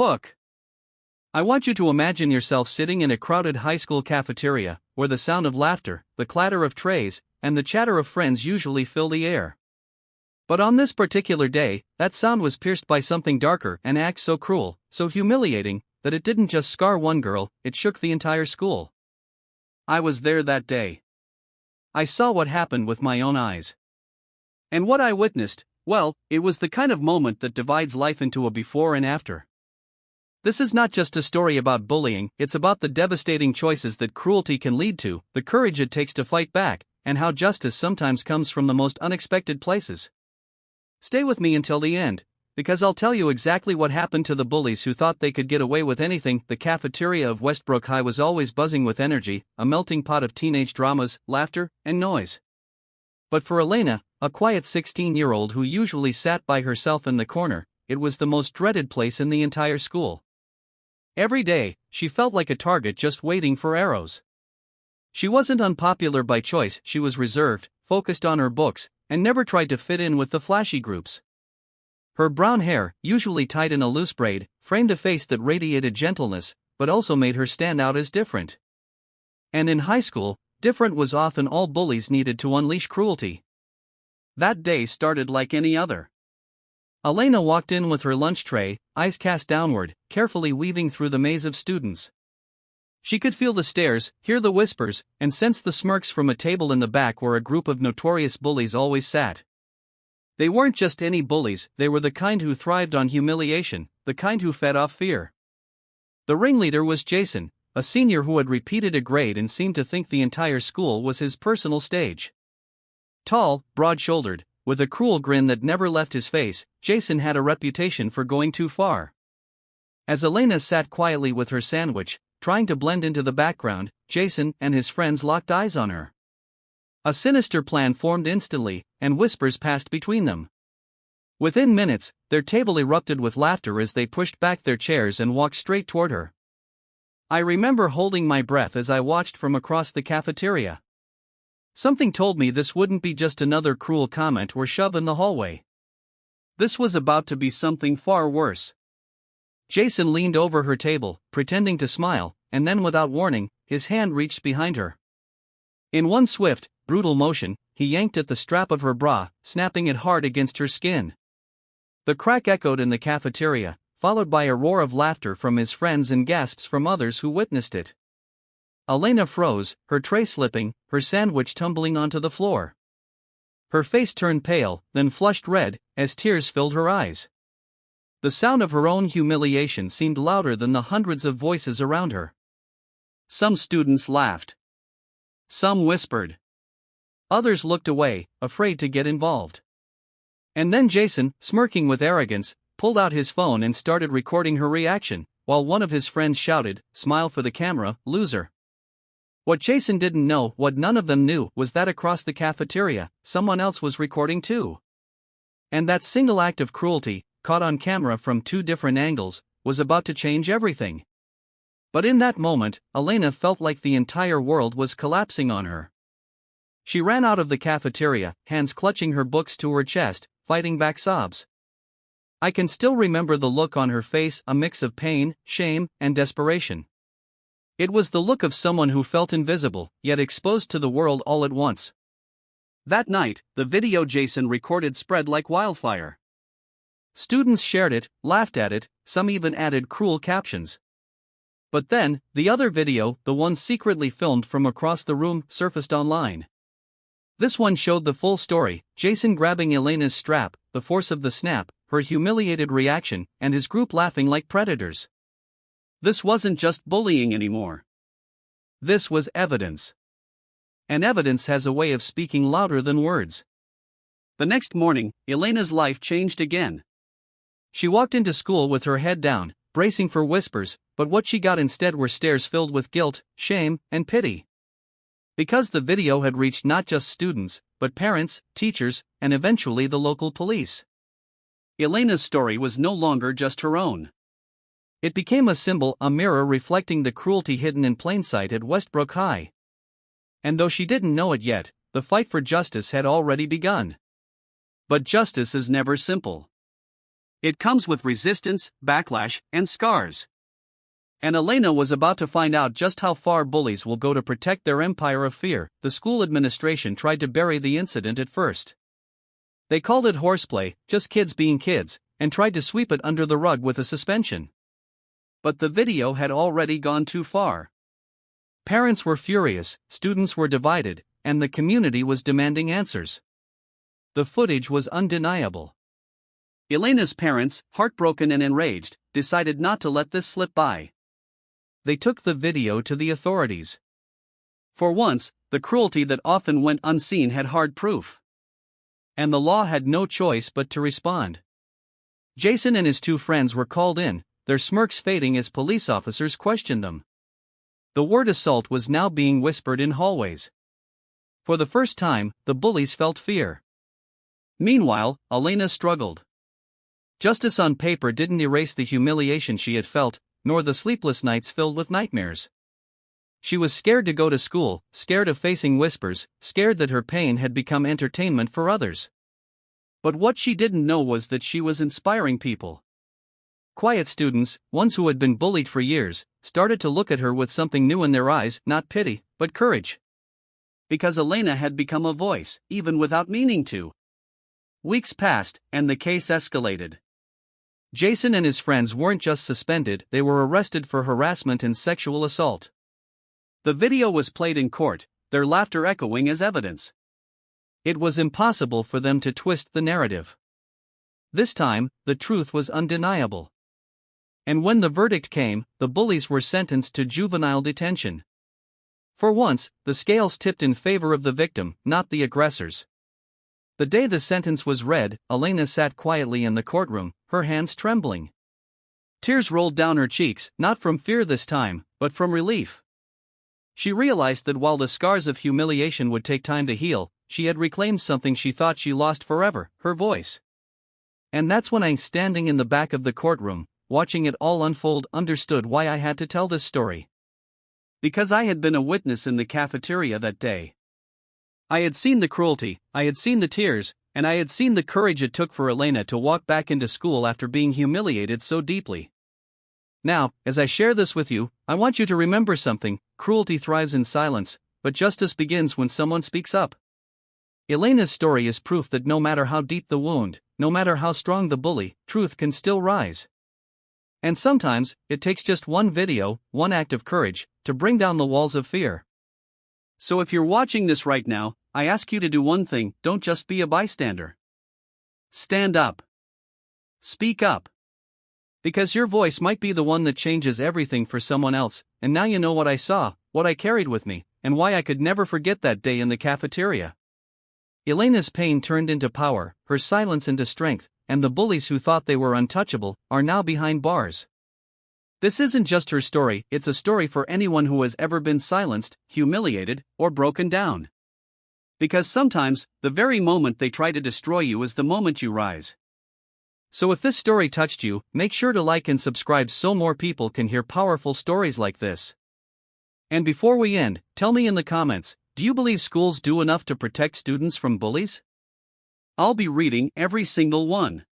Hook. I want you to imagine yourself sitting in a crowded high school cafeteria, where the sound of laughter, the clatter of trays, and the chatter of friends usually fill the air. But on this particular day, that sound was pierced by something darker, an act so cruel, so humiliating, that it didn't just scar one girl, it shook the entire school. I was there that day. I saw what happened with my own eyes. And what I witnessed, well, it was the kind of moment that divides life into a before and after. This is not just a story about bullying, it's about the devastating choices that cruelty can lead to, the courage it takes to fight back, and how justice sometimes comes from the most unexpected places. Stay with me until the end, because I'll tell you exactly what happened to the bullies who thought they could get away with anything. The cafeteria of Westbrook High was always buzzing with energy, a melting pot of teenage dramas, laughter, and noise. But for Elena, a quiet 16-year-old who usually sat by herself in the corner, it was the most dreaded place in the entire school. Every day, she felt like a target just waiting for arrows. She wasn't unpopular by choice, she was reserved, focused on her books, and never tried to fit in with the flashy groups. Her brown hair, usually tied in a loose braid, framed a face that radiated gentleness, but also made her stand out as different. And in high school, different was often all bullies needed to unleash cruelty. That day started like any other. Elena walked in with her lunch tray, eyes cast downward, carefully weaving through the maze of students. She could feel the stares, hear the whispers, and sense the smirks from a table in the back where a group of notorious bullies always sat. They weren't just any bullies, they were the kind who thrived on humiliation, the kind who fed off fear. The ringleader was Jason, a senior who had repeated a grade and seemed to think the entire school was his personal stage. Tall, broad-shouldered, with a cruel grin that never left his face, Jason had a reputation for going too far. As Elena sat quietly with her sandwich, trying to blend into the background, Jason and his friends locked eyes on her. A sinister plan formed instantly, and whispers passed between them. Within minutes, their table erupted with laughter as they pushed back their chairs and walked straight toward her. I remember holding my breath as I watched from across the cafeteria. Something told me this wouldn't be just another cruel comment or shove in the hallway. This was about to be something far worse. Jason leaned over her table, pretending to smile, and then without warning, his hand reached behind her. In one swift, brutal motion, he yanked at the strap of her bra, snapping it hard against her skin. The crack echoed in the cafeteria, followed by a roar of laughter from his friends and gasps from others who witnessed it. Elena froze, her tray slipping, her sandwich tumbling onto the floor. Her face turned pale, then flushed red, as tears filled her eyes. The sound of her own humiliation seemed louder than the hundreds of voices around her. Some students laughed. Some whispered. Others looked away, afraid to get involved. And then Jason, smirking with arrogance, pulled out his phone and started recording her reaction, while one of his friends shouted, "Smile for the camera, loser." What Jason didn't know, what none of them knew, was that across the cafeteria, someone else was recording too. And that single act of cruelty, caught on camera from two different angles, was about to change everything. But in that moment, Elena felt like the entire world was collapsing on her. She ran out of the cafeteria, hands clutching her books to her chest, fighting back sobs. I can still remember the look on her face, a mix of pain, shame, and desperation. It was the look of someone who felt invisible, yet exposed to the world all at once. That night, the video Jason recorded spread like wildfire. Students shared it, laughed at it, some even added cruel captions. But then, the other video, the one secretly filmed from across the room, surfaced online. This one showed the full story, Jason grabbing Elena's strap, the force of the snap, her humiliated reaction, and his group laughing like predators. This wasn't just bullying anymore. This was evidence. And evidence has a way of speaking louder than words. The next morning, Elena's life changed again. She walked into school with her head down, bracing for whispers, but what she got instead were stares filled with guilt, shame, and pity. Because the video had reached not just students, but parents, teachers, and eventually the local police. Elena's story was no longer just her own. It became a symbol, a mirror reflecting the cruelty hidden in plain sight at Westbrook High. And though she didn't know it yet, the fight for justice had already begun. But justice is never simple. It comes with resistance, backlash, and scars. And Elena was about to find out just how far bullies will go to protect their empire of fear. The school administration tried to bury the incident at first. They called it horseplay, just kids being kids, and tried to sweep it under the rug with a suspension. But the video had already gone too far. Parents were furious, students were divided, and the community was demanding answers. The footage was undeniable. Elena's parents, heartbroken and enraged, decided not to let this slip by. They took the video to the authorities. For once, the cruelty that often went unseen had hard proof. And the law had no choice but to respond. Jason and his two friends were called in, their smirks fading as police officers questioned them. The word assault was now being whispered in hallways. For the first time, the bullies felt fear. Meanwhile, Elena struggled. Justice on paper didn't erase the humiliation she had felt, nor the sleepless nights filled with nightmares. She was scared to go to school, scared of facing whispers, scared that her pain had become entertainment for others. But what she didn't know was that she was inspiring people. Quiet students, ones who had been bullied for years, started to look at her with something new in their eyes, not pity, but courage. Because Elena had become a voice, even without meaning to. Weeks passed, and the case escalated. Jason and his friends weren't just suspended, they were arrested for harassment and sexual assault. The video was played in court, their laughter echoing as evidence. It was impossible for them to twist the narrative. This time, the truth was undeniable. And when the verdict came, the bullies were sentenced to juvenile detention. For once, the scales tipped in favor of the victim, not the aggressors. The day the sentence was read, Elena sat quietly in the courtroom, her hands trembling. Tears rolled down her cheeks, not from fear this time, but from relief. She realized that while the scars of humiliation would take time to heal, she had reclaimed something she thought she lost forever, her voice. And that's when I, standing in the back of the courtroom, watching it all unfold, understood why I had to tell this story. Because I had been a witness in the cafeteria that day. I had seen the cruelty, I had seen the tears, and I had seen the courage it took for Elena to walk back into school after being humiliated so deeply. Now, as I share this with you, I want you to remember something: cruelty thrives in silence, but justice begins when someone speaks up. Elena's story is proof that no matter how deep the wound, no matter how strong the bully, truth can still rise. And sometimes, it takes just one video, one act of courage, to bring down the walls of fear. So if you're watching this right now, I ask you to do one thing: don't just be a bystander. Stand up. Speak up. Because your voice might be the one that changes everything for someone else. And now you know what I saw, what I carried with me, and why I could never forget that day in the cafeteria. Elena's pain turned into power, her silence into strength, and the bullies who thought they were untouchable are now behind bars. This isn't just her story, it's a story for anyone who has ever been silenced, humiliated, or broken down. Because sometimes, the very moment they try to destroy you is the moment you rise. So if this story touched you, make sure to like and subscribe so more people can hear powerful stories like this. And before we end, tell me in the comments, do you believe schools do enough to protect students from bullies? I'll be reading every single one.